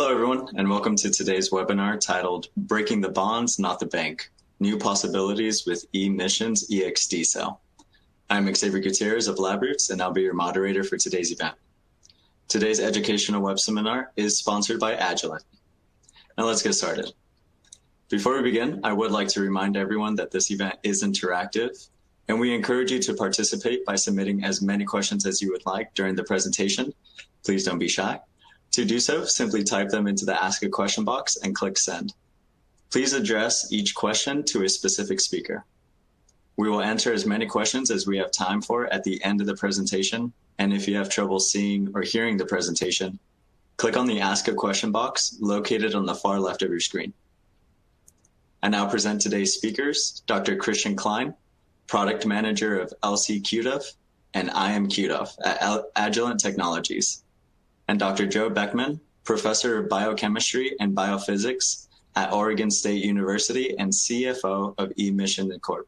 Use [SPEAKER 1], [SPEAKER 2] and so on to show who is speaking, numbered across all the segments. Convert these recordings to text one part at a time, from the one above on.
[SPEAKER 1] Hello, everyone, and welcome to today's webinar titled Breaking the Bonds, Not the Bank, New Possibilities with e-MSion's ExD Cell. I'm Xavier Gutierrez of LabRoots, and I'll be your moderator for today's event. Today's educational web seminar is sponsored by Agilent. Now let's get started. Before we begin, I would like to remind everyone that this event is interactive, and we encourage you to participate by submitting as many questions as you would like during the presentation. Please don't be shy. To do so, simply type them into the Ask a Question box and click Send. Please address each question to a specific speaker. We will answer as many questions as we have time for at the end of the presentation, and if you have trouble seeing or hearing the presentation, click on the Ask a Question box located on the far left of your screen. I now present today's speakers, Dr. Christian Klein, Product Manager of LC QDuff and IM QDuff at Agilent Technologies, and Dr. Joe Beckman, Professor of Biochemistry and Biophysics at Oregon State University and CFO of e-MSion Corp.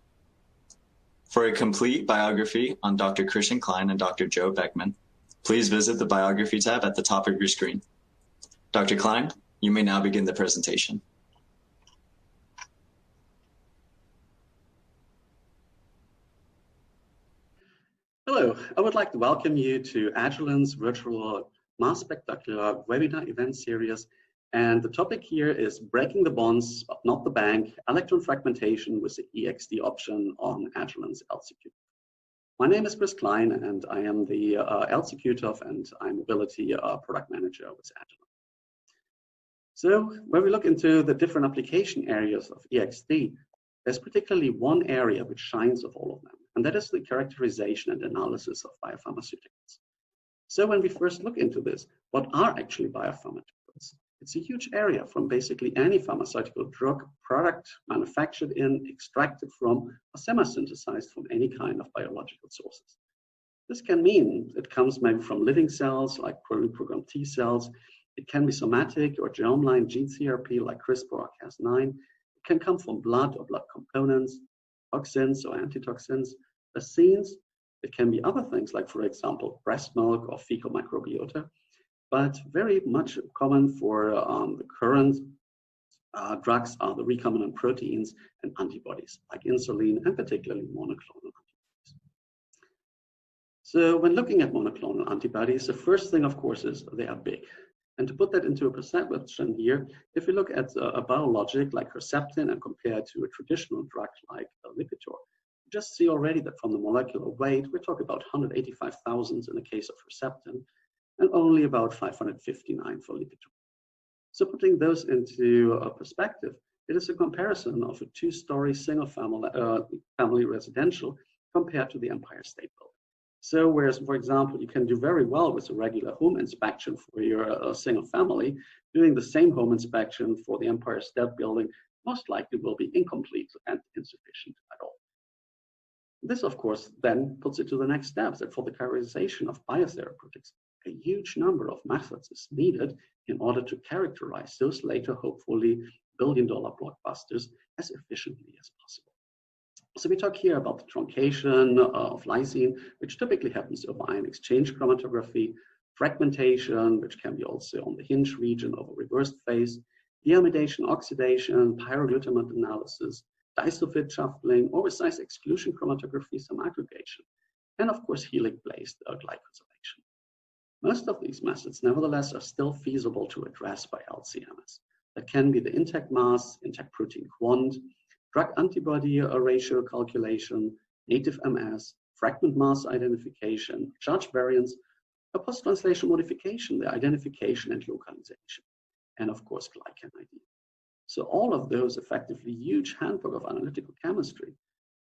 [SPEAKER 1] For a complete biography on Dr. Christian Klein and Dr. Joe Beckman, please visit the Biography tab at the top of your screen. Dr. Klein, you may now begin the presentation.
[SPEAKER 2] Hello, I would like to welcome you to Agilent's virtual Mass Spectacular webinar event series, and the topic here is Breaking the Bonds, but Not the Bank, Electron Fragmentation with the ExD Option on Agilent's LC QDuff. My name is Chris Klein, and I am the LC QDuff and iMobility Product Manager with Agilent. So when we look into the different application areas of ExD, there's particularly one area which shines of all of them, and that is the characterization and analysis of biopharmaceuticals. So when we first look into this, what are actually biopharmaceuticals? It's a huge area from basically any pharmaceutical drug product manufactured in, extracted from, or semi-synthesized from any kind of biological sources. This can mean it comes maybe from living cells like poorly programmed T cells. It can be somatic or germline gene therapy like CRISPR or Cas9. It can come from blood or blood components, toxins or antitoxins, vaccines. It can be other things like, for example, breast milk or fecal microbiota, but very much common for the current drugs are the recombinant proteins and antibodies like insulin and particularly monoclonal antibodies. So when looking at monoclonal antibodies, the first thing, of course, is they are big. And to put that into a perception here, if you look at a biologic like Herceptin and compare it to a traditional drug like Lipitor, just see already that from the molecular weight, we're talking about 185,000 in the case of Herceptin and only about 559 for Lipitor. So putting those into a perspective, it is a comparison of a two-story single family residential compared to the Empire State Building. So whereas, for example, you can do very well with a regular home inspection for your single family, doing the same home inspection for the Empire State Building most likely will be incomplete and insufficient at all. This, of course, then puts it to the next steps that for the characterization of biotherapeutics, a huge number of methods is needed in order to characterize those later, hopefully, billion-dollar blockbusters as efficiently as possible. So we talk here about the truncation of lysine, which typically happens over ion exchange chromatography, fragmentation, which can be also on the hinge region of a reversed phase, deamidation, oxidation, pyroglutamate analysis, disulfide shuffling, or with size exclusion chromatography, some aggregation, and of course helic-based glycosylation. Most of these methods, nevertheless, are still feasible to address by LC-MS. That can be the intact mass, intact protein quant, drug-antibody ratio calculation, native MS, fragment mass identification, charge variance, a post-translation modification, the identification and localization, and of course glycan ID. So all of those effectively huge handbook of analytical chemistry,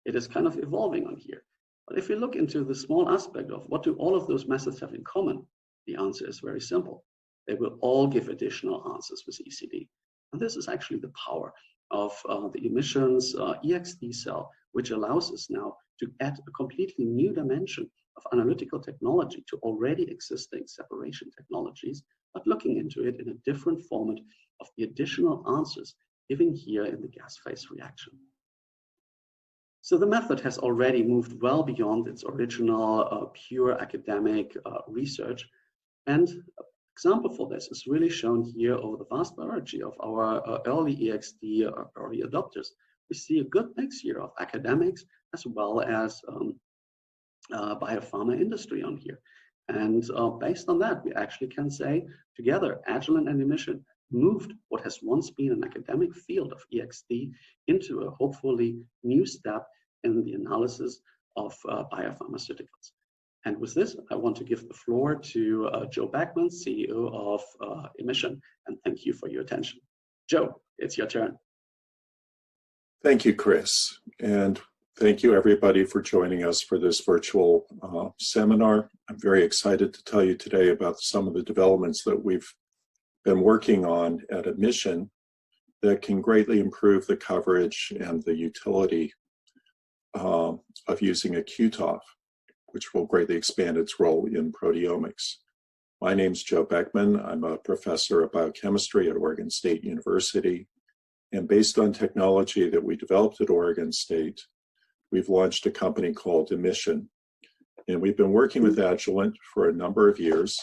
[SPEAKER 2] it is kind of evolving on here. But if you look into the small aspect of what do all of those methods have in common, the answer is very simple. They will all give additional answers with ECD. And this is actually the power of the e-MSion's ExD cell, which allows us now to add a completely new dimension of analytical technology to already existing separation technologies, but looking into it in a different format of the additional answers given here in the gas phase reaction. So the method has already moved well beyond its original pure academic research, and Example for this is really shown here over the vast majority of our early ExD early adopters. We see a good mix here of academics as well as biopharma industry on here. And based on that, we actually can say together, Agilent and e-MSion moved what has once been an academic field of ExD into a hopefully new step in the analysis of biopharmaceuticals. And with this, I want to give the floor to Joe Beckman, CEO of e-MSion, and thank you for your attention. Joe, it's your turn.
[SPEAKER 3] Thank you, Chris. And thank you, everybody, for joining us for this virtual seminar. I'm very excited to tell you today about some of the developments that we've been working on at e-MSion that can greatly improve the coverage and the utility of using a QTOF, which will greatly expand its role in proteomics. My name's Joe Beckman. I'm a professor of biochemistry at Oregon State University. And based on technology that we developed at Oregon State, we've launched a company called e-MSion. And we've been working with Agilent for a number of years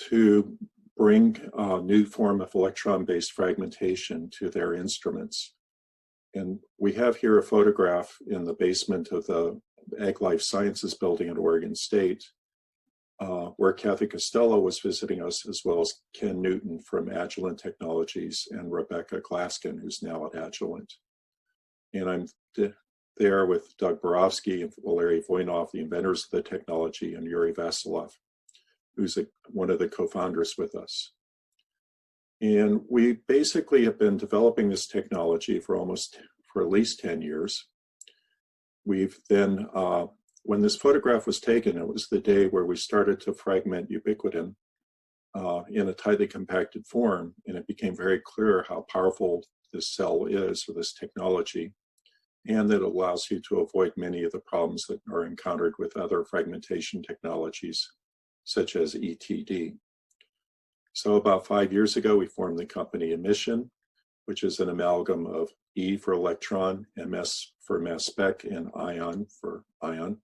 [SPEAKER 3] to bring a new form of electron-based fragmentation to their instruments. And we have here a photograph in the basement of the Ag Life Sciences building at Oregon State, where Kathy Costello was visiting us, as well as Ken Newton from Agilent Technologies and Rebecca Glaskin, who's now at Agilent. And I'm there with Doug Borofsky and Valery Voinov, the inventors of the technology, and Yuri Vasilov, who's one of the co-founders with us. And we basically have been developing this technology for at least 10 years. We've then, when this photograph was taken, it was the day where we started to fragment ubiquitin in a tightly compacted form, and it became very clear how powerful this cell is, or this technology, and that it allows you to avoid many of the problems that are encountered with other fragmentation technologies, such as ETD. So about 5 years ago, we formed the company e-MSion, which is an amalgam of E for electron, MS for mass spec, and ion for ion.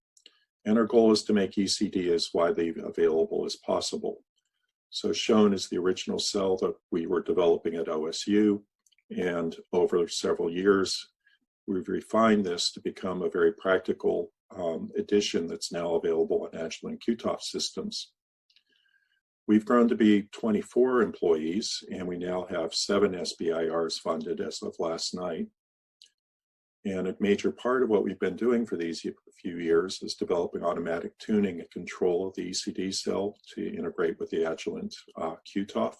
[SPEAKER 3] And our goal is to make ECD as widely available as possible. So shown is the original cell that we were developing at OSU, and over several years, we've refined this to become a very practical addition that's now available on Agilent QTOF systems. We've grown to be 24 employees, and we now have 7 SBIRs funded as of last night. And a major part of what we've been doing for these few years is developing automatic tuning and control of the ECD cell to integrate with the Agilent QTOF.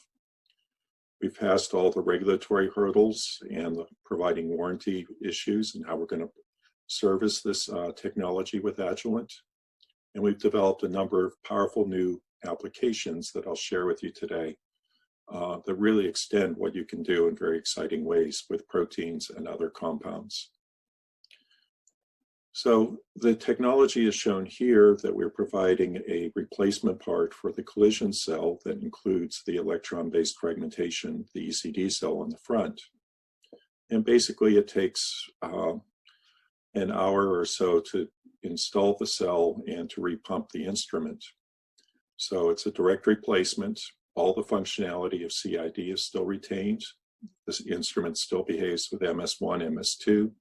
[SPEAKER 3] We've passed all the regulatory hurdles and the providing warranty issues and how we're going to service this technology with Agilent. And we've developed a number of powerful new applications that I'll share with you today that really extend what you can do in very exciting ways with proteins and other compounds. So the technology is shown here that we're providing a replacement part for the collision cell that includes the electron-based fragmentation, the ECD cell on the front. And basically it takes an hour or so to install the cell and to repump the instrument. So it's a direct replacement. All the functionality of CID is still retained. This instrument still behaves with MS1, MS2. It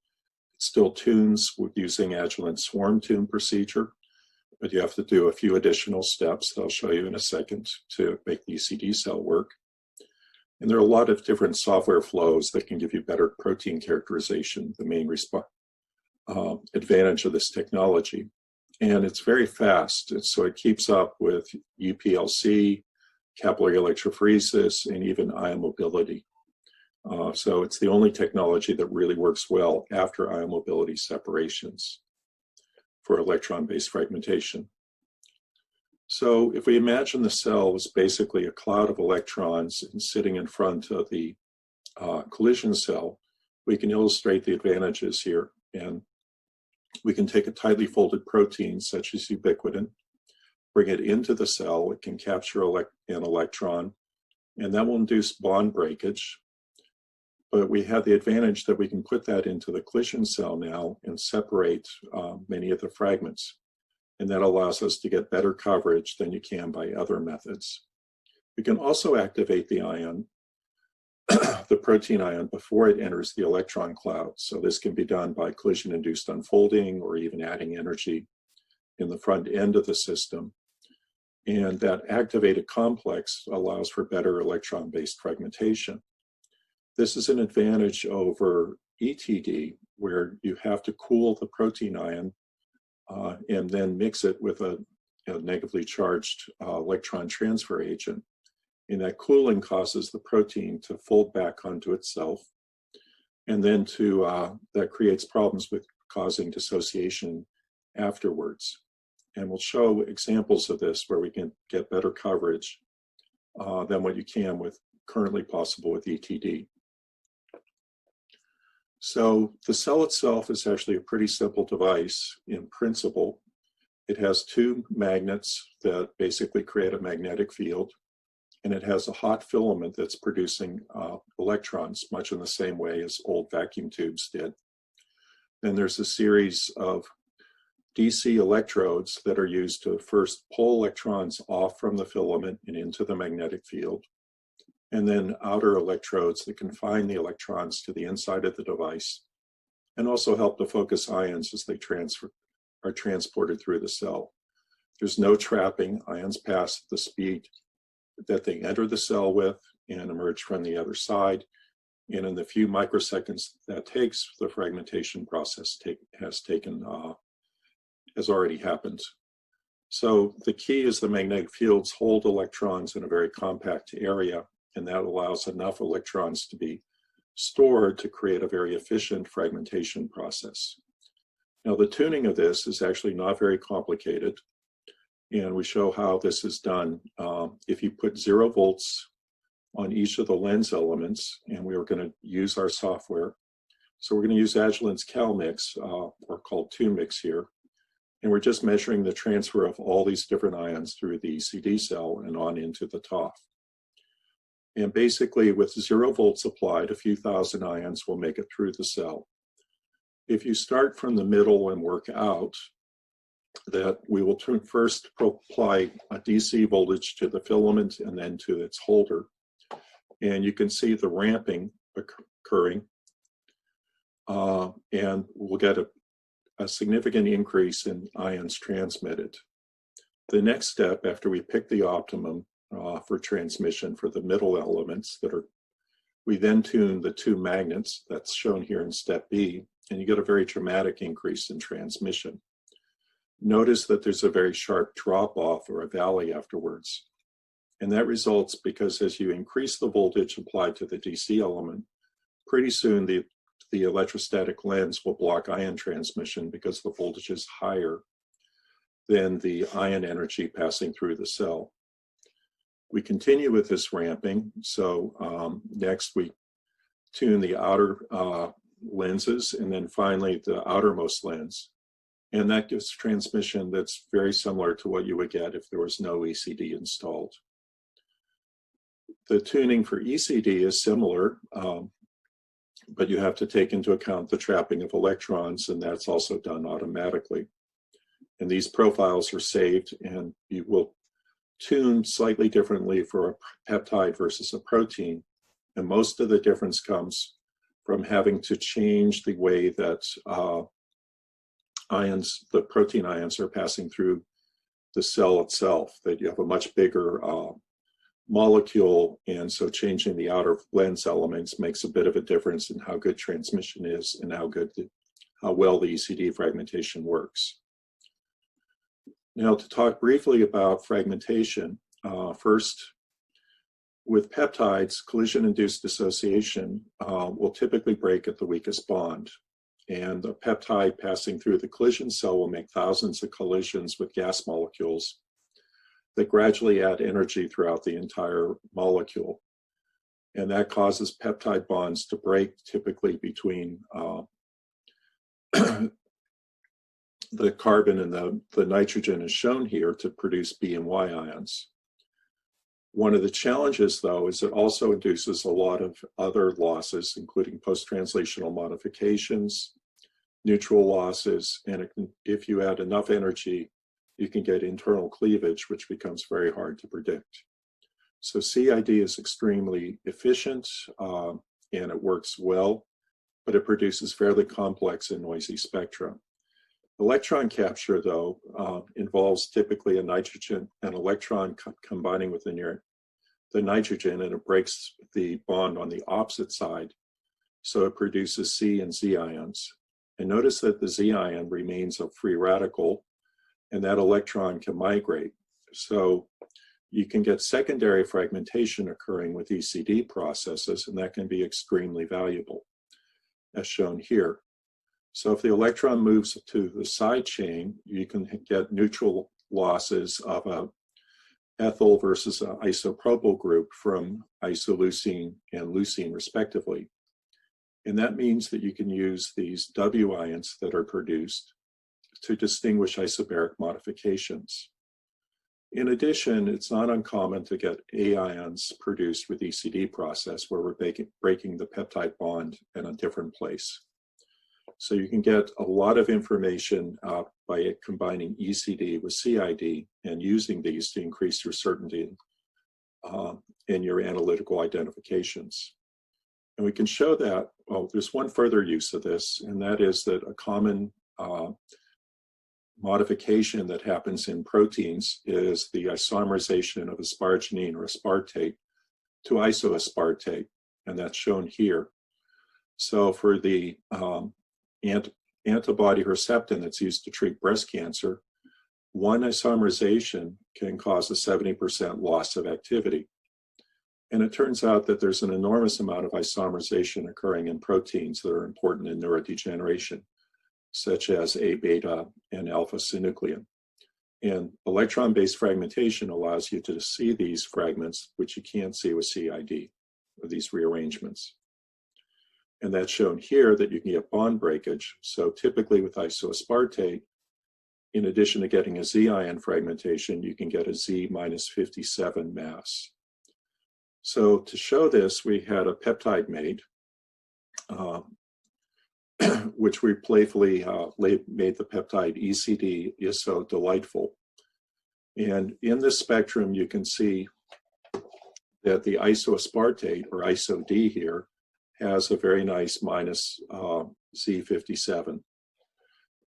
[SPEAKER 3] still tunes with using Agilent swarm tune procedure, but you have to do a few additional steps that I'll show you in a second to make the ECD cell work. And there are a lot of different software flows that can give you better protein characterization, the main advantage of this technology. And it's very fast, so it keeps up with UPLC, capillary electrophoresis, and even ion mobility. So it's the only technology that really works well after ion mobility separations for electron-based fragmentation. So if we imagine the cell as basically a cloud of electrons sitting in front of the collision cell, we can illustrate the advantages here. And we can take a tightly folded protein such as ubiquitin, bring it into the cell. It can capture an electron, and that will induce bond breakage. But we have the advantage that we can put that into the collision cell now and separate many of the fragments. and that allows us to get better coverage than you can by other methods. We can also activate the ion, the protein ion, before it enters the electron cloud. So this can be done by collision-induced unfolding or even adding energy in the front end of the system. And that activated complex allows for better electron-based fragmentation. This is an advantage over ETD, where you have to cool the protein ion and then mix it with a negatively charged electron transfer agent. And that cooling causes the protein to fold back onto itself, and then that creates problems with causing dissociation afterwards. And we'll show examples of this where we can get better coverage than what you can with currently possible with ETD. So the cell itself is actually a pretty simple device in principle. It has two magnets that basically create a magnetic field, and it has a hot filament that's producing electrons, much in the same way as old vacuum tubes did. Then there's a series of DC electrodes that are used to first pull electrons off from the filament and into the magnetic field, and then outer electrodes that confine the electrons to the inside of the device and also help to focus ions as they are transported through the cell. There's no trapping. Ions pass at the speed that they enter the cell with and emerge from the other side. And in the few microseconds that takes, the fragmentation process has already happened. So the key is the magnetic fields hold electrons in a very compact area, and that allows enough electrons to be stored to create a very efficient fragmentation process. Now, the tuning of this is actually not very complicated, and we show how this is done. If you put 0 volts on each of the lens elements, and we are going to use our software. So we're going to use Agilent's CalMix, or called TuneMix here, and we're just measuring the transfer of all these different ions through the ExD cell and on into the TOF. And basically, with 0 volts applied, a few thousand ions will make it through the cell. If you start from the middle and work out, that we will first apply a DC voltage to the filament and then to its holder. And you can see the ramping occurring. And we'll get a significant increase in ions transmitted. The next step, after we pick the optimum for transmission for the middle elements we then tune the two magnets that's shown here in step B, and you get a very dramatic increase in transmission. Notice that there's a very sharp drop off or a valley afterwards. And that results because as you increase the voltage applied to the DC element, pretty soon the electrostatic lens will block ion transmission because the voltage is higher than the ion energy passing through the cell. We continue with this ramping. So next we tune the outer lenses, and then finally the outermost lens. And that gives transmission that's very similar to what you would get if there was no ECD installed. The tuning for ECD is similar, but you have to take into account the trapping of electrons, and that's also done automatically. And these profiles are saved, and you will tune slightly differently for a peptide versus a protein. And most of the difference comes from having to change the way that the protein ions are passing through the cell itself, that you have a much bigger molecule, and so changing the outer lens elements makes a bit of a difference in how good transmission is and how well the ECD fragmentation works. Now, to talk briefly about fragmentation, first, with peptides, collision-induced dissociation will typically break at the weakest bond. And the peptide passing through the collision cell will make thousands of collisions with gas molecules that gradually add energy throughout the entire molecule. And that causes peptide bonds to break, typically between the carbon and the nitrogen is shown here to produce B and Y ions. One of the challenges, though, is it also induces a lot of other losses, including post-translational modifications, neutral losses, and if you add enough energy, you can get internal cleavage, which becomes very hard to predict. So CID is extremely efficient and it works well, but it produces fairly complex and noisy spectra. Electron capture, though, involves typically a nitrogen and electron combining with the nitrogen, and it breaks the bond on the opposite side. So it produces C and Z ions. And notice that the Z ion remains a free radical, and that electron can migrate. So you can get secondary fragmentation occurring with ECD processes, and that can be extremely valuable, as shown here. So if the electron moves to the side chain, you can get neutral losses of a ethyl versus an isopropyl group from isoleucine and leucine respectively. And that means that you can use these W ions that are produced to distinguish isobaric modifications. In addition, it's not uncommon to get A ions produced with ECD process where we're breaking the peptide bond in a different place. So you can get a lot of information by combining ECD with CID and using these to increase your certainty in your analytical identifications. And we can show that, well, there's one further use of this, and that is that a common modification that happens in proteins is the isomerization of asparagine or aspartate to IsoAspartate, and that's shown here. So for the antibody Herceptin that's used to treat breast cancer, one isomerization can cause a 70% loss of activity. And it turns out that there's an enormous amount of isomerization occurring in proteins that are important in neurodegeneration, such as A-beta and alpha-synuclein. And electron-based fragmentation allows you to see these fragments, which you can't see with CID, or these rearrangements. And that's shown here that you can get bond breakage. So typically with isoaspartate, in addition to getting a Z ion fragmentation, you can get a Z minus 57 mass. So to show this, we had a peptide made, which we playfully made the peptide ECD iso delightful. And in this spectrum, you can see that the isoaspartate, or IsoD here, has a very nice minus Z57.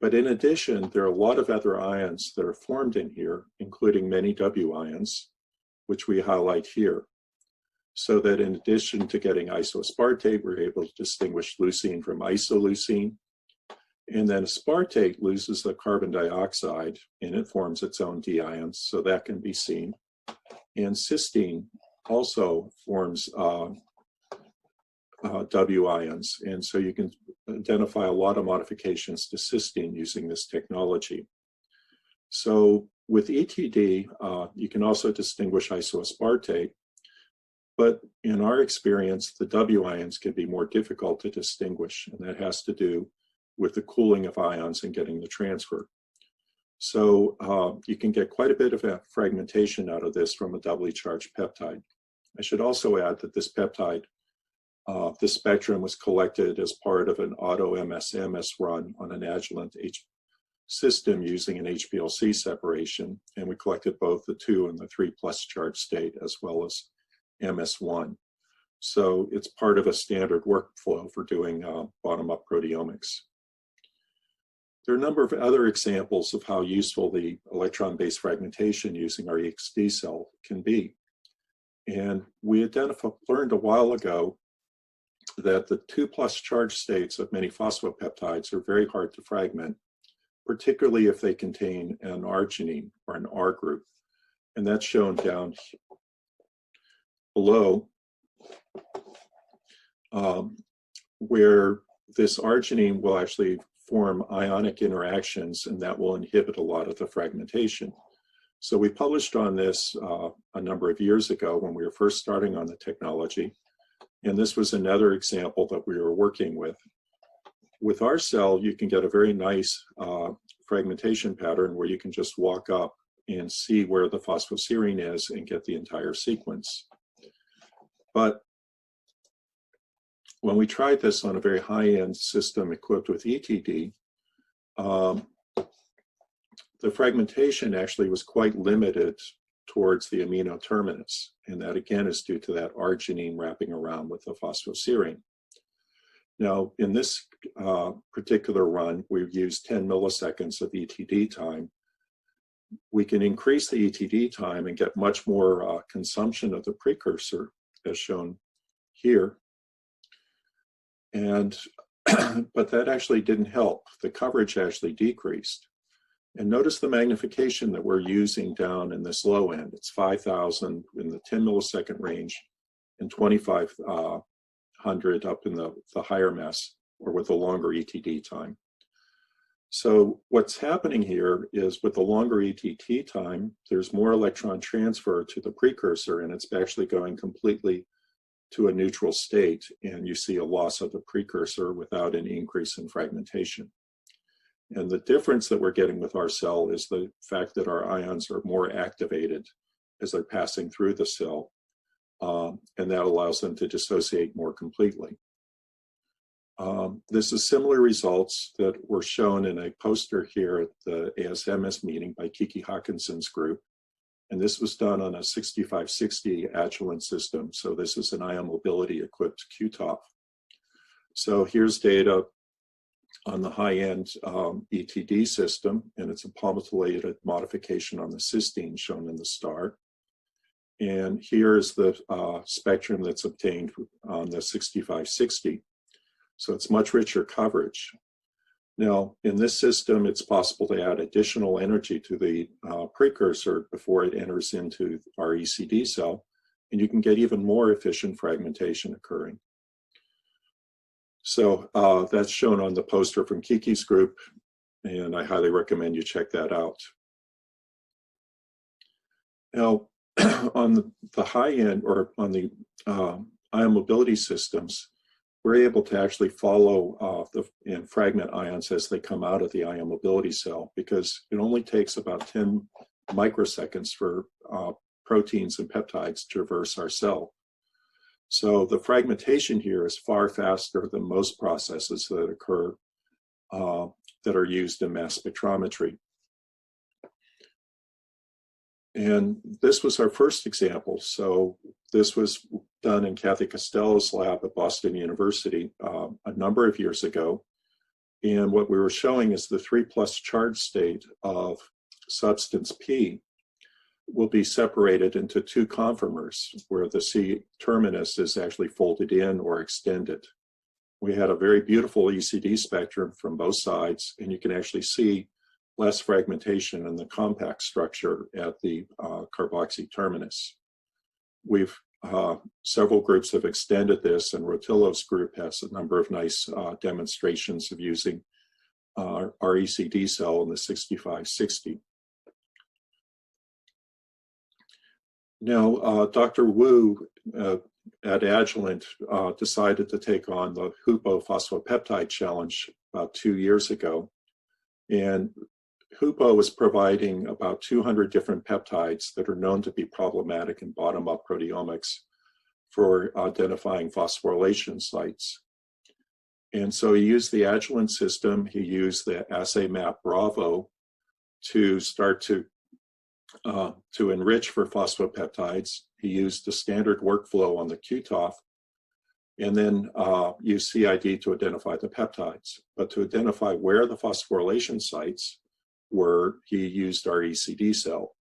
[SPEAKER 3] But in addition, there are a lot of other ions that are formed in here, including many W ions, which we highlight here. So that in addition to getting isoaspartate, we're able to distinguish leucine from isoleucine. And then aspartate loses the carbon dioxide and it forms its own D ions, so that can be seen. And cysteine also forms W ions, and so you can identify a lot of modifications to cysteine using this technology. So with ETD, you can also distinguish isoaspartate, but in our experience, the W ions can be more difficult to distinguish, and that has to do with the cooling of ions and getting the transfer. So you can get quite a bit of fragmentation out of this from a doubly charged peptide. I should also add that this peptide, this spectrum was collected as part of an auto-MS run on an Agilent system using an HPLC separation, and we collected both the 2 and the 3+ charge state as well as MS1. So it's part of a standard workflow for doing bottom-up proteomics. There are a number of other examples of how useful the electron-based fragmentation using our ExD cell can be. And we learned a while ago that the 2+ charge states of many phosphopeptides are very hard to fragment, particularly if they contain an arginine or an R group. And that's shown down below, where this arginine will actually form ionic interactions, and that will inhibit a lot of the fragmentation. So we published on this a number of years ago when we were first starting on the technology, and this was another example that we were working with. With our cell, you can get a very nice fragmentation pattern where you can just walk up and see where the phosphoserine is and get the entire sequence. But when we tried this on a very high-end system equipped with ETD, the fragmentation actually was quite limited towards the amino terminus, and that again is due to that arginine wrapping around with the phosphoserine. Now, in this particular run, we've used 10 milliseconds of ETD time. We can increase the ETD time and get much more consumption of the precursor, as shown here. And but that actually didn't help. The coverage actually decreased. And notice the magnification that we're using down in this low end. It's 5,000 in the 10 millisecond range and 2,500 up in the higher mass, or with a longer ETD time. So what's happening here is with the longer ETD time, there's more electron transfer to the precursor, and it's actually going completely to a neutral state, and you see a loss of the precursor without any increase in fragmentation. And the difference that we're getting with our cell is the fact that our ions are more activated as they're passing through the cell, and that allows them to dissociate more completely. This is similar results that were shown in a poster here at the ASMS meeting by Kiki Hawkinson's group. And this was done on a 6560 Agilent system. So this is an ion mobility equipped QTOF. So here's data on the high-end ETD system, and it's a palmitoylated modification on the cysteine shown in the star. And here's the spectrum that's obtained on the 6560. So it's much richer coverage. Now, in this system, it's possible to add additional energy to the precursor before it enters into our ExD cell, and you can get even more efficient fragmentation occurring. So that's shown on the poster from Kiki's group, and I highly recommend you check that out. Now, on the high end, or on the ion mobility systems, we're able to actually follow and fragment ions as they come out of the ion mobility cell, because it only takes about 10 microseconds for proteins and peptides to traverse our cell. So the fragmentation here is far faster than most processes that occur that are used in mass spectrometry. And this was our first example. So this was done in Kathy Costello's lab at Boston University a number of years ago. And what we were showing is the 3+ charge state of substance P will be separated into two conformers, where the C terminus is actually folded in or extended. We had a very beautiful ExD spectrum from both sides, and you can actually see less fragmentation in the compact structure at the carboxy terminus. Several groups have extended this, and Rotillo's group has a number of nice demonstrations of using our ExD cell in the 6560. Now, Dr. Wu at Agilent decided to take on the Hupo phosphopeptide challenge about 2 years ago. And Hupo was providing about 200 different peptides that are known to be problematic in bottom-up proteomics for identifying phosphorylation sites. And so he used the Agilent system. He used the assay map Bravo to start to enrich for phosphopeptides. He used a standard workflow on the QTOF, and then used CID to identify the peptides. But to identify where the phosphorylation sites were, he used our ExD cell.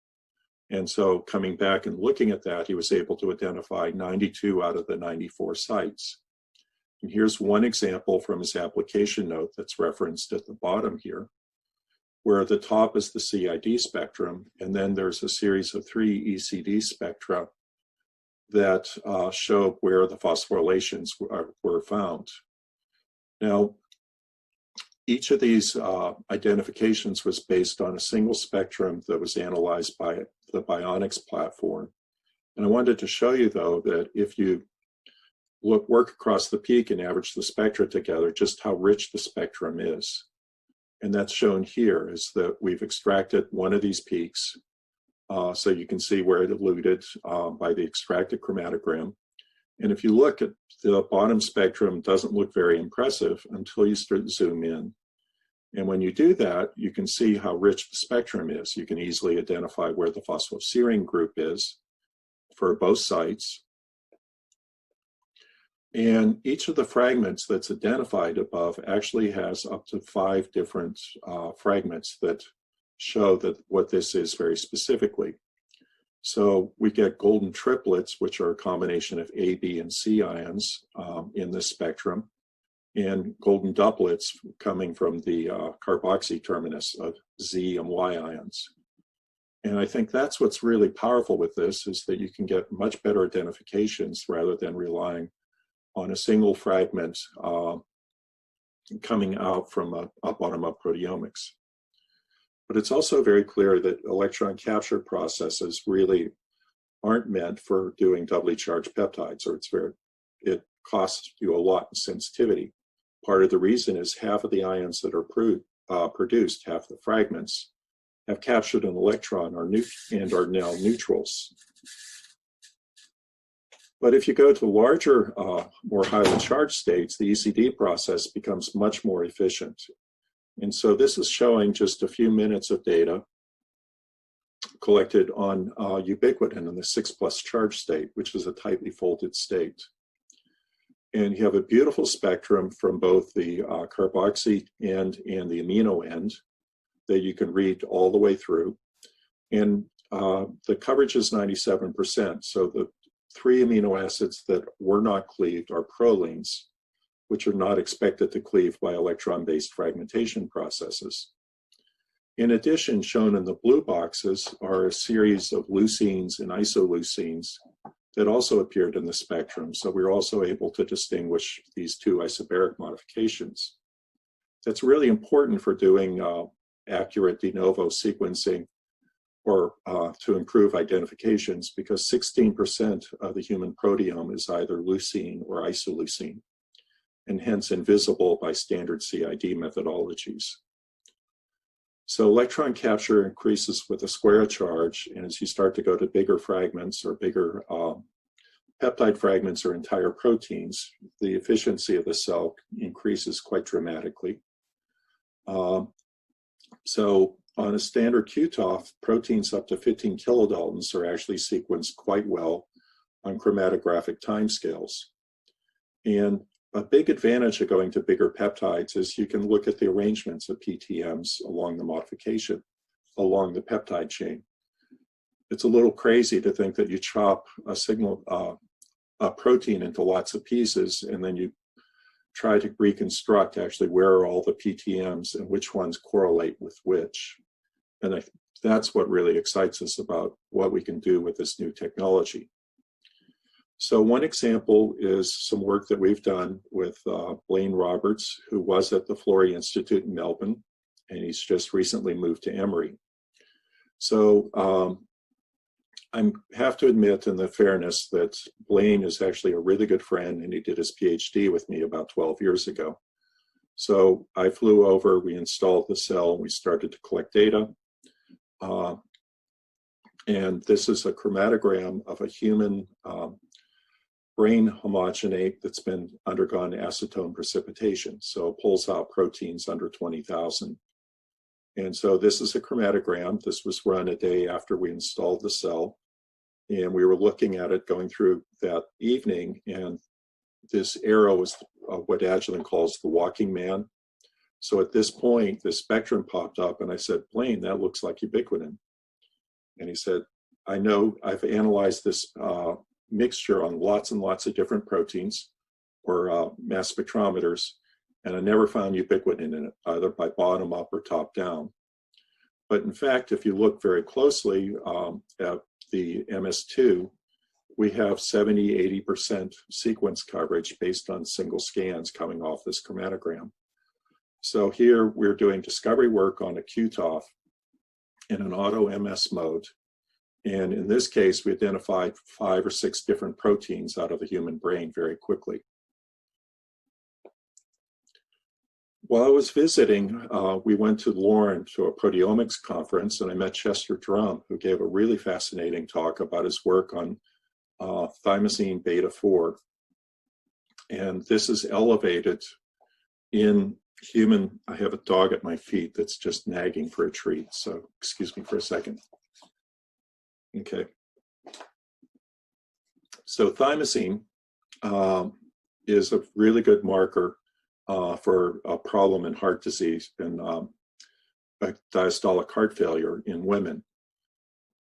[SPEAKER 3] And so coming back and looking at that, he was able to identify 92 out of the 94 sites. And here's one example from his application note that's referenced at the bottom here, where the top is the CID spectrum, and then there's a series of 3 ExD spectra that show where the phosphorylations were found. Now, each of these identifications was based on a single spectrum that was analyzed by the Bionics platform. And I wanted to show you, though, that if you work across the peak and average the spectra together, just how rich the spectrum is. And that's shown here, is that we've extracted one of these peaks. So you can see where it eluted by the extracted chromatogram. And if you look at the bottom spectrum, it doesn't look very impressive until you start to zoom in. And when you do that, you can see how rich the spectrum is. You can easily identify where the phosphoserine group is for both sites. And each of the fragments that's identified above actually has up to 5 different fragments that show that what this is very specifically. So we get golden triplets, which are a combination of A, B, and C ions in this spectrum, and golden doublets coming from the carboxy terminus of Z and Y ions. And I think that's what's really powerful with this, is that you can get much better identifications rather than relying on a single fragment coming out from a bottom-up proteomics. But it's also very clear that electron capture processes really aren't meant for doing doubly charged peptides, or it costs you a lot in sensitivity. Part of the reason is half of the ions that are produced, half the fragments, have captured an electron and are now neutrals. But if you go to larger, more highly charged states, the ECD process becomes much more efficient. And so this is showing just a few minutes of data collected on ubiquitin in the 6+ charge state, which is a tightly folded state. And you have a beautiful spectrum from both the carboxy end and the amino end that you can read all the way through. And the coverage is 97%. So the 3 amino acids that were not cleaved are prolines, which are not expected to cleave by electron-based fragmentation processes. In addition, shown in the blue boxes are a series of leucines and isoleucines that also appeared in the spectrum, so we're also able to distinguish these 2 isobaric modifications. That's really important for doing accurate de novo sequencing or to improve identifications, because 16% of the human proteome is either leucine or isoleucine, and hence invisible by standard CID methodologies. So electron capture increases with a square charge, and as you start to go to bigger fragments or bigger peptide fragments or entire proteins, the efficiency of the cell increases quite dramatically. So on a standard QTOF, proteins up to 15 kilodaltons are actually sequenced quite well on chromatographic timescales. And a big advantage of going to bigger peptides is you can look at the arrangements of PTMs along the modification, along the peptide chain. It's a little crazy to think that you chop a protein into lots of pieces, and then you try to reconstruct actually where are all the PTMs and which ones correlate with which. And that's what really excites us about what we can do with this new technology. So one example is some work that we've done with Blaine Roberts, who was at the Florey Institute in Melbourne, and he's just recently moved to Emory. So I have to admit, in the fairness, that Blaine is actually a really good friend, and he did his PhD with me about 12 years ago. So I flew over, we installed the cell, we started to collect data. And this is a chromatogram of a human brain homogenate that's been undergone acetone precipitation. So it pulls out proteins under 20,000. And so this is a chromatogram. This was run a day after we installed the cell. And we were looking at it going through that evening. And this arrow is what Agilent calls the walking man. So at this point, the spectrum popped up and I said, Blaine, that looks like ubiquitin. And he said, I know, I've analyzed this mixture on lots and lots of different proteins or mass spectrometers, and I never found ubiquitin in it, either by bottom up or top down. But in fact, if you look very closely at the MS2, we have 70–80% sequence coverage based on single scans coming off this chromatogram. So here we're doing discovery work on a QTOF in an auto-MS mode. And in this case, we identified 5 or 6 different proteins out of the human brain very quickly. While I was visiting, we went to Lauren to a proteomics conference, and I met Chester Drum, who gave a really fascinating talk about his work on thymosin beta 4. And this is elevated in human, I have a dog at my feet that's just nagging for a treat, so excuse me for a second. Okay. So thymosin is a really good marker for a problem in heart disease and diastolic heart failure in women.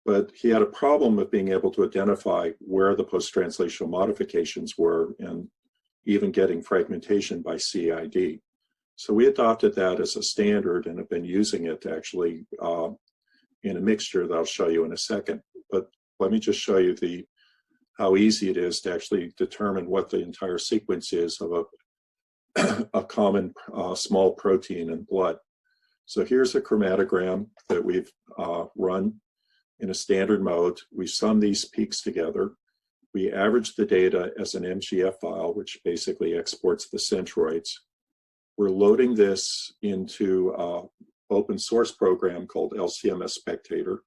[SPEAKER 3] But he had a problem with being able to identify where the post-translational modifications were and even getting fragmentation by CID. So we adopted that as a standard and have been using it actually in a mixture that I'll show you in a second. But let me just show you how easy it is to actually determine what the entire sequence is of a common small protein in blood. So here's a chromatogram that we've run in a standard mode. We sum these peaks together. We average the data as an MGF file, which basically exports the centroids. We're loading this into an open source program called LCMS Spectator.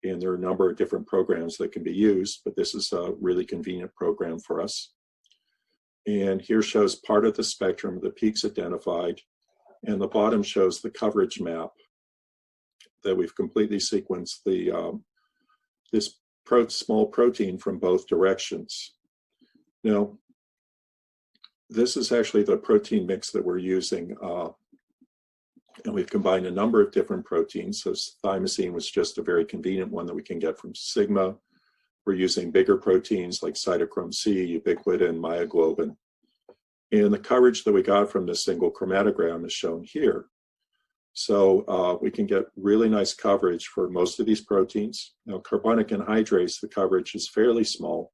[SPEAKER 3] And there are a number of different programs that can be used, but this is a really convenient program for us. And here shows part of the spectrum, the peaks identified, and the bottom shows the coverage map that we've completely sequenced this small protein from both directions. Now, this is actually the protein mix that we're using, and we've combined a number of different proteins. So thymosin was just a very convenient one that we can get from Sigma. We're using bigger proteins like cytochrome C, ubiquitin, myoglobin. And the coverage that we got from this single chromatogram is shown here. So we can get really nice coverage for most of these proteins. Now, carbonic anhydrase, the coverage is fairly small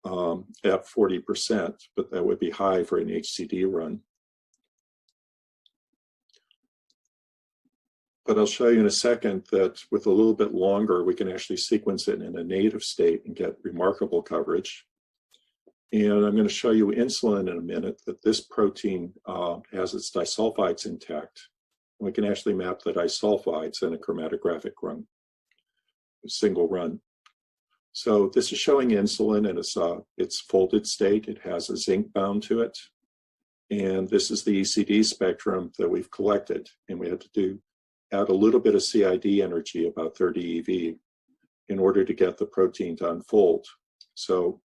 [SPEAKER 3] at 40%, but that would be high for an HCD run. But I'll show you in a second that with a little bit longer, we can actually sequence it in a native state and get remarkable coverage. And I'm going to show you insulin in a minute, that this protein has its disulfides intact. We can actually map the disulfides in a chromatographic run, a single run. So this is showing insulin in its folded state. It has a zinc bound to it. And this is the ECD spectrum that we've collected. And we had to add a little bit of CID energy, about 30 eV, in order to get the protein to unfold. So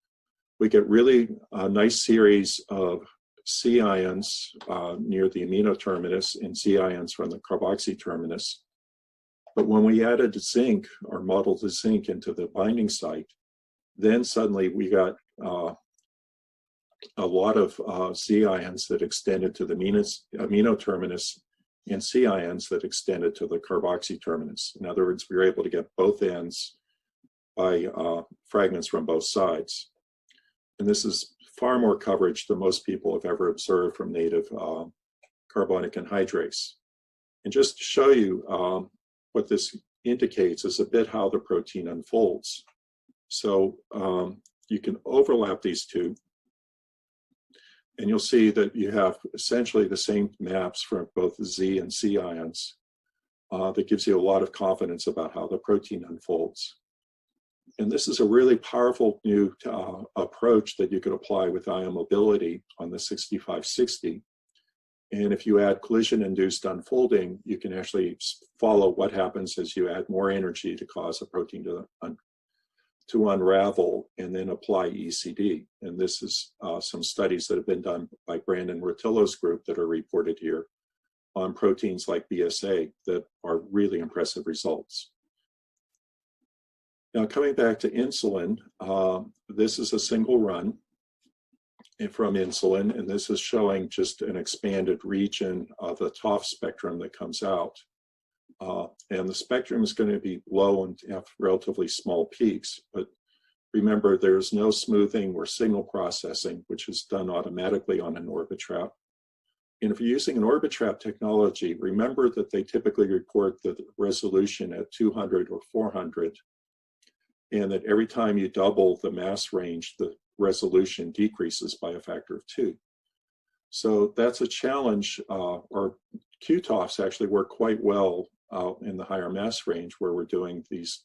[SPEAKER 3] we get really a nice series of C ions near the amino terminus and Z ions from the carboxy terminus. But when we added zinc, or modeled the zinc into the binding site, then suddenly we got a lot of Z ions that extended to the amino terminus and C ions that extended to the carboxy terminus. In other words, we were able to get both ends by fragments from both sides. And this is far more coverage than most people have ever observed from native carbonic anhydrase. And just to show you what this indicates is a bit how the protein unfolds. So you can overlap these two, and you'll see that you have essentially the same maps for both the Z and C ions. That gives you a lot of confidence about how the protein unfolds. And this is a really powerful new approach that you could apply with ion mobility on the 6560. And if you add collision-induced unfolding, you can actually follow what happens as you add more energy to cause a protein to unravel and then apply ECD. And this is some studies that have been done by Brandon Rotillo's group that are reported here on proteins like BSA that are really impressive results. Now, coming back to insulin, this is a single run from insulin, and this is showing just an expanded region of the TOF spectrum that comes out. And the spectrum is going to be low and have relatively small peaks, but remember, there's no smoothing or signal processing, which is done automatically on an Orbitrap. And if you're using an Orbitrap technology, remember that they typically report the resolution at 200 or 400, and that every time you double the mass range, the resolution decreases by a factor of 2. So that's a challenge, or QTOFs actually work quite well in the higher mass range where we're doing these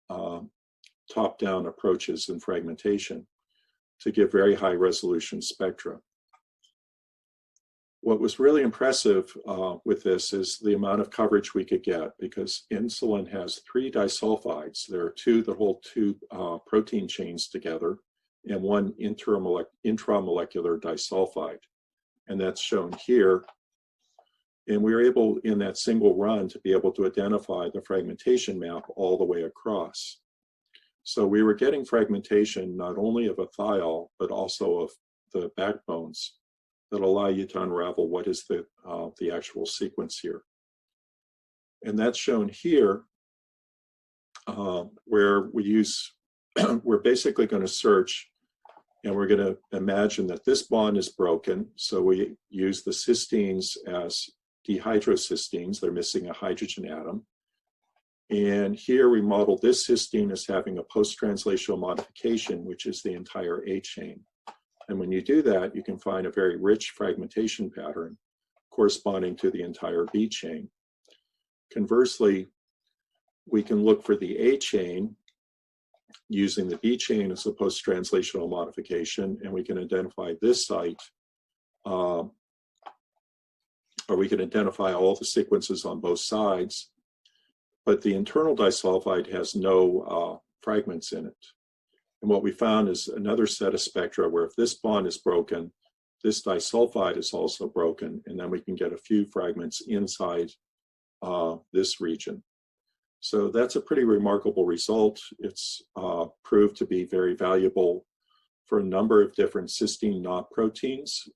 [SPEAKER 3] top-down approaches in fragmentation to give very high resolution spectra. What was really impressive with this is the amount of coverage we could get, because insulin has 3 disulfides. There are 2 that hold 2 protein chains together and 1 intramolecular disulfide. And that's shown here. And we were able, in that single run, to be able to identify the fragmentation map all the way across. So we were getting fragmentation not only of a thiol, but also of the backbones that allow you to unravel what is the actual sequence here. And that's shown here, where we use, we're basically going to search, and we're going to imagine that this bond is broken. So we use the cysteines as dehydrocysteines. They're missing a hydrogen atom. And here we model this cysteine as having a post-translational modification, which is the entire A chain. And when you do that, you can find a very rich fragmentation pattern corresponding to the entire B chain. Conversely, we can look for the A chain using the B chain as a post-translational modification, and we can identify this site, or we can identify all the sequences on both sides, but the internal disulfide has no fragments in it. And what we found is another set of spectra where if this bond is broken, this disulfide is also broken, and then we can get a few fragments inside this region. So that's a pretty remarkable result. It's proved to be very valuable for a number of different cysteine knot proteins.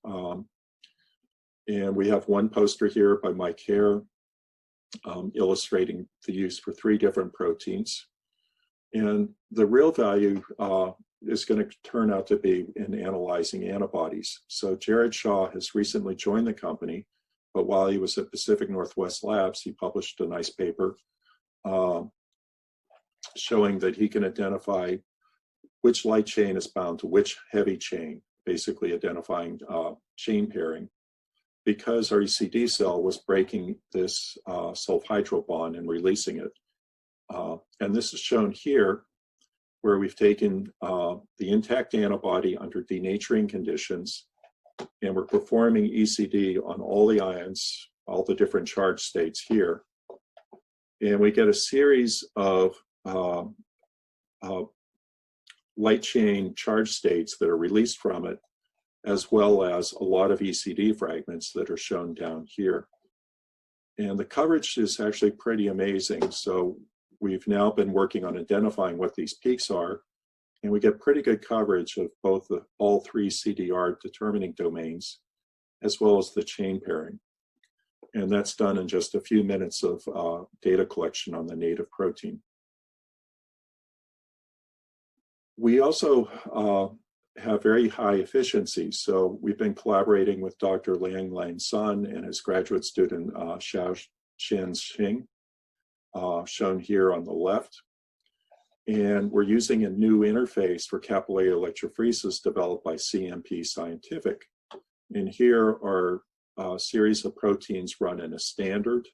[SPEAKER 3] And we have one poster here by Mike Hare illustrating the use for 3 different proteins. And the real value is going to turn out to be in analyzing antibodies. So Jared Shaw has recently joined the company, but while he was at Pacific Northwest Labs, he published a nice paper showing that he can identify which light chain is bound to which heavy chain, basically identifying chain pairing, because our ExD cell was breaking this sulfhydryl bond and releasing it. And this is shown here, where we've taken the intact antibody under denaturing conditions, and we're performing ECD on all the ions, all the different charge states here. And we get a series of light chain charge states that are released from it, as well as a lot of ECD fragments that are shown down here. And the coverage is actually pretty amazing. So we've now been working on identifying what these peaks are, and we get pretty good coverage of both all 3 CDR determining domains, as well as the chain pairing. And that's done in just a few minutes of data collection on the native protein. We also have very high efficiency. So we've been collaborating with Dr. Liang Sun and his graduate student, Xiao Chen Xing, shown here on the left. And we're using a new interface for capillary electrophoresis developed by CMP Scientific. And here are a series of proteins run in a standard,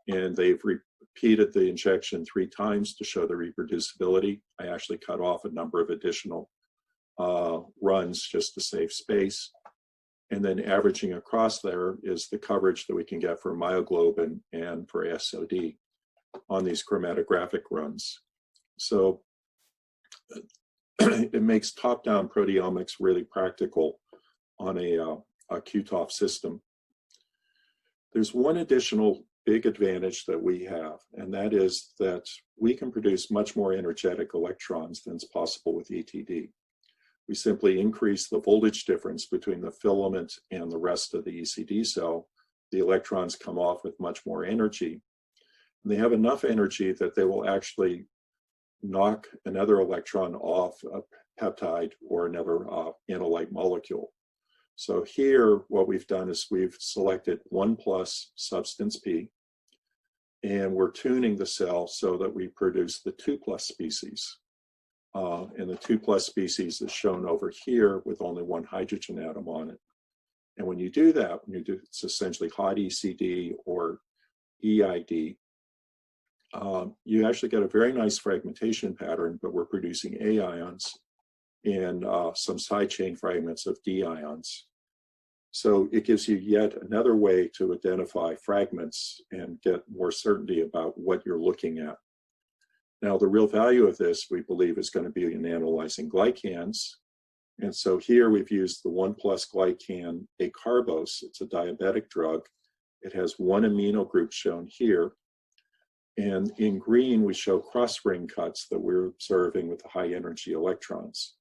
[SPEAKER 3] and they've repeated the injection 3 times to show the reproducibility. I actually cut off a number of additional runs just to save space. And then averaging across there is the coverage that we can get for myoglobin and for SOD on these chromatographic runs. So it makes top-down proteomics really practical on a QTOF system. There's one additional big advantage that we have, and that is that we can produce much more energetic electrons than is possible with ETD. We simply increase the voltage difference between the filament and the rest of the ECD cell. The electrons come off with much more energy. And they have enough energy that they will actually knock another electron off a peptide or another analyte molecule. So here, what we've done is we've selected 1+ substance P, and we're tuning the cell so that we produce the 2+ species. And the 2+ species is shown over here with only 1 hydrogen atom on it. And when you do that, it's essentially hot ECD or EID, you actually get a very nice fragmentation pattern, but we're producing A ions and some side chain fragments of D ions. So it gives you yet another way to identify fragments and get more certainty about what you're looking at. Now, the real value of this, we believe, is going to be in analyzing glycans. And so here we've used the 1+ glycan acarbose. It's a diabetic drug. It has one amino group shown here. And in green, we show cross-ring cuts that we're observing with the high energy electrons.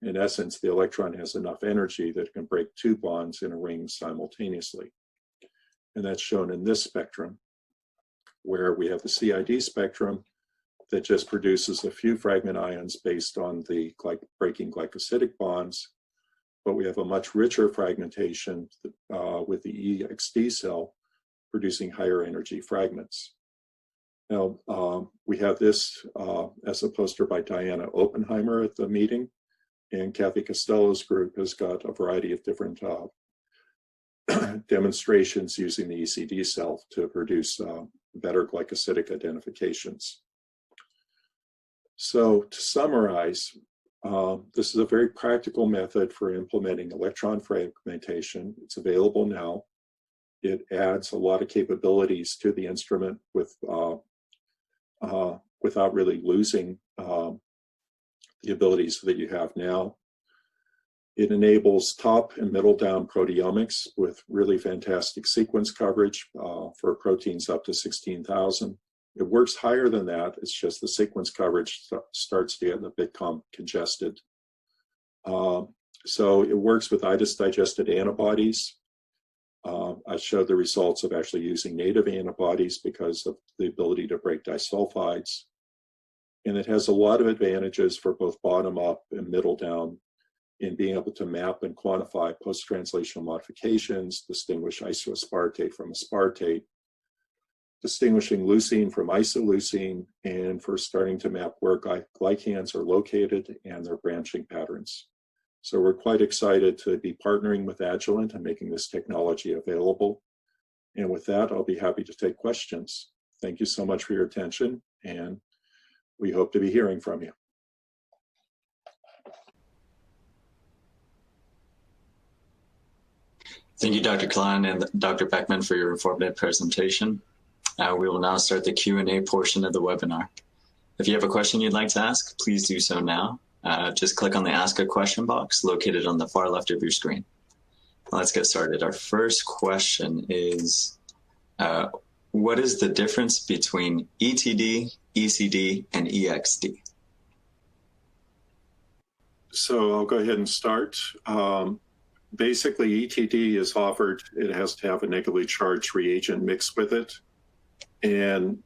[SPEAKER 3] In essence, the electron has enough energy that it can break two bonds in a ring simultaneously. And that's shown in this spectrum, where we have the CID spectrum that just produces a few fragment ions based on the breaking glycosidic bonds, but we have a much richer fragmentation with the ExD cell producing higher energy fragments. Now, we have this as a poster by Diana Oppenheimer at the meeting, and Kathy Costello's group has got a variety of different demonstrations using the ExD cell to produce better glycosidic identifications. So to summarize, this is a very practical method for implementing electron fragmentation. It's available now. It adds a lot of capabilities to the instrument without really losing the abilities that you have now. It enables top and middle down proteomics with really fantastic sequence coverage for proteins up to 16,000. It works higher than that. It's just the sequence coverage starts to get a bit congested. So it works with IDUS digested antibodies. I showed the results of actually using native antibodies because of the ability to break disulfides. And it has a lot of advantages for both bottom up and middle down in being able to map and quantify post-translational modifications, distinguish isoaspartate from aspartate, distinguishing leucine from isoleucine, and for starting to map where glycans are located and their branching patterns. So we're quite excited to be partnering with Agilent and making this technology available. And with that, I'll be happy to take questions. Thank you so much for your attention, and we hope to be hearing from you.
[SPEAKER 1] Thank you, Dr. Klein and Dr. Beckman, for your informative presentation. We will now start the Q&A portion of the webinar. If you have a question you'd like to ask, please do so now. Just click on the Ask a Question box located on the far left of your screen. Let's get started. Our first question is, what is the difference between ETD, ECD, and EXD?
[SPEAKER 3] So I'll go ahead and start. Basically, ETD is offered, it has to have a negatively charged reagent mixed with it. And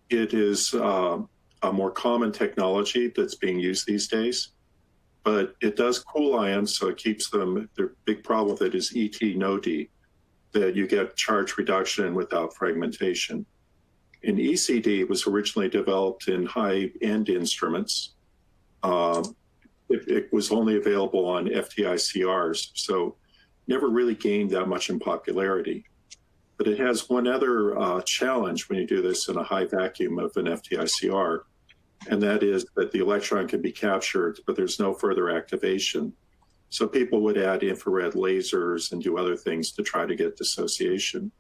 [SPEAKER 3] it is a more common technology that's being used these days. But it does cool ions, so it keeps them. The big problem with it is ET no D, that you get charge reduction without fragmentation. In ECD, it was originally developed in high-end instruments. It was only available on FTICRs, so never really gained that much in popularity. But it has one other challenge when you do this in a high vacuum of an FTICR, and that is that the electron can be captured, but there's no further activation. So people would add infrared lasers and do other things to try to get dissociation.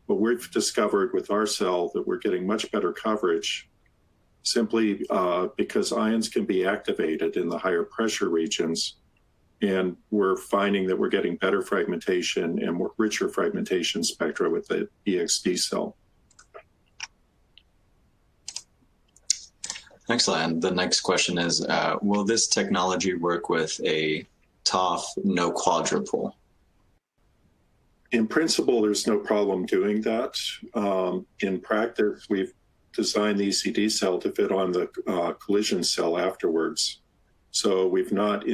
[SPEAKER 3] But we've discovered with our cell that we're getting much better coverage simply because ions can be activated in the higher pressure regions. And we're finding that we're getting better fragmentation and more richer fragmentation spectra with the ExD cell.
[SPEAKER 1] Excellent. The next question is, will this technology work with a TOF no quadrupole?
[SPEAKER 3] In principle, there's no problem doing that. In practice, we've designed the ExD cell to fit on the collision cell afterwards. So we've not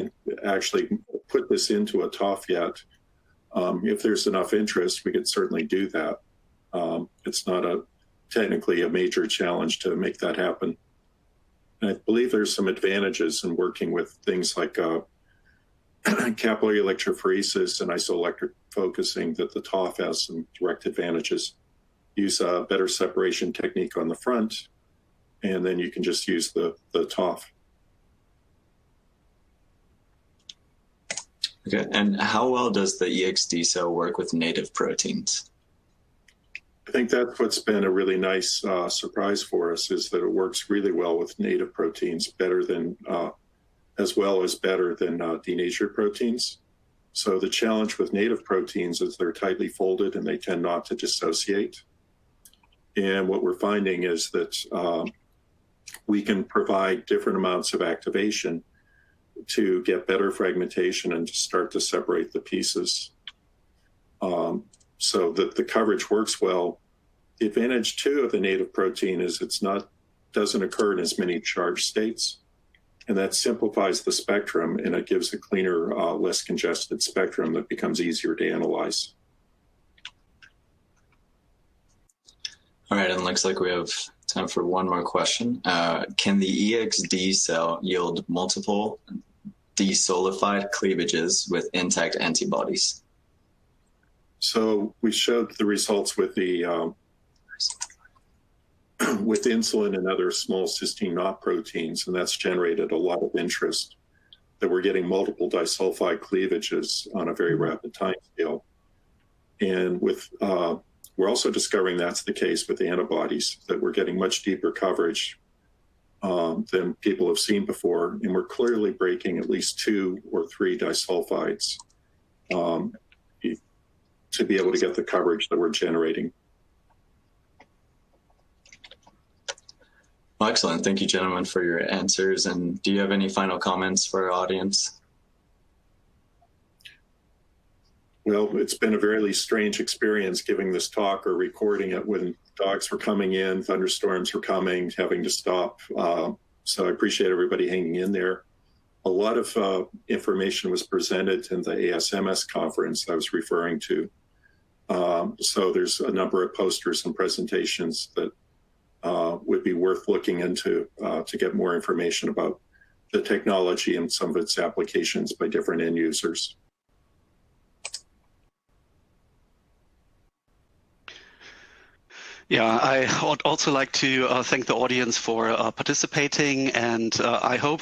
[SPEAKER 3] actually put this into a TOF yet. If there's enough interest, we could certainly do that. It's not technically a major challenge to make that happen. And I believe there's some advantages in working with things like capillary electrophoresis and isoelectric focusing that the TOF has some direct advantages. Use a better separation technique on the front, and then you can just use the TOF.
[SPEAKER 1] Okay, and how well does the ExD cell work with native proteins?
[SPEAKER 3] I think that's what's been a really nice surprise for us, is that it works really well with native proteins, better than, as well as better than denatured proteins. So the challenge with native proteins is they're tightly folded and they tend not to dissociate. And what we're finding is that we can provide different amounts of activation to get better fragmentation and to start to separate the pieces. So that the coverage works well. The advantage too of the native protein is doesn't occur in as many charged states, and that simplifies the spectrum, and it gives a cleaner, less congested spectrum that becomes easier to analyze.
[SPEAKER 1] All right, and looks like we have time for one more question. Can the ExD cell yield multiple disulfide cleavages with intact antibodies?
[SPEAKER 3] So we showed the results with the with insulin and other small cysteine knot proteins, and that's generated a lot of interest, that we're getting multiple disulfide cleavages on a very rapid time scale. And with we're also discovering that's the case with antibodies, that we're getting much deeper coverage than people have seen before, and we're clearly breaking at least 2 or 3 disulfides to be able to get the coverage that we're generating.
[SPEAKER 1] Well, excellent. Thank you, gentlemen, for your answers. And do you have any final comments for our audience?
[SPEAKER 3] Well, it's been a very strange experience giving this talk or recording it when dogs were coming in, thunderstorms were coming, having to stop. So I appreciate everybody hanging in there. A lot of information was presented in the ASMS conference I was referring to. So there's a number of posters and presentations that would be worth looking into to get more information about the technology and some of its applications by different end users.
[SPEAKER 4] Yeah, I would also like to thank the audience for participating, and I hope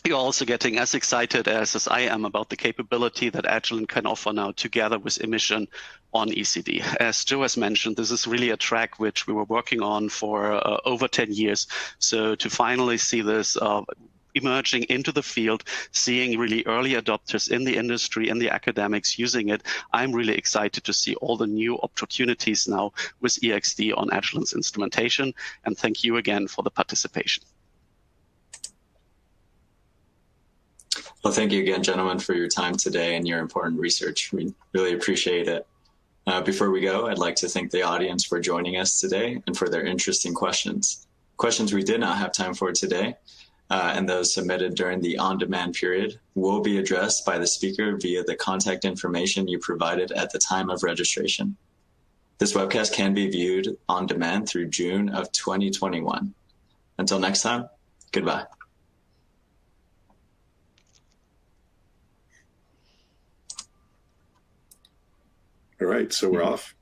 [SPEAKER 4] you're also getting as excited as I am about the capability that Agilent can offer now together with e-MSion on ECD. As Joe has mentioned, this is really a track which we were working on for over 10 years. So to finally see this emerging into the field, seeing really early adopters in the industry and the academics using it, I'm really excited to see all the new opportunities now with ExD on Agilent's instrumentation. And thank you again for the participation.
[SPEAKER 1] Well, thank you again, gentlemen, for your time today and your important research. We really appreciate it. Before we go, I'd like to thank the audience for joining us today and for their interesting questions. Questions we did not have time for today, and those submitted during the on-demand period, will be addressed by the speaker via the contact information you provided at the time of registration. This webcast can be viewed on demand through June of 2021. Until next time, goodbye.
[SPEAKER 3] All right, so we're off.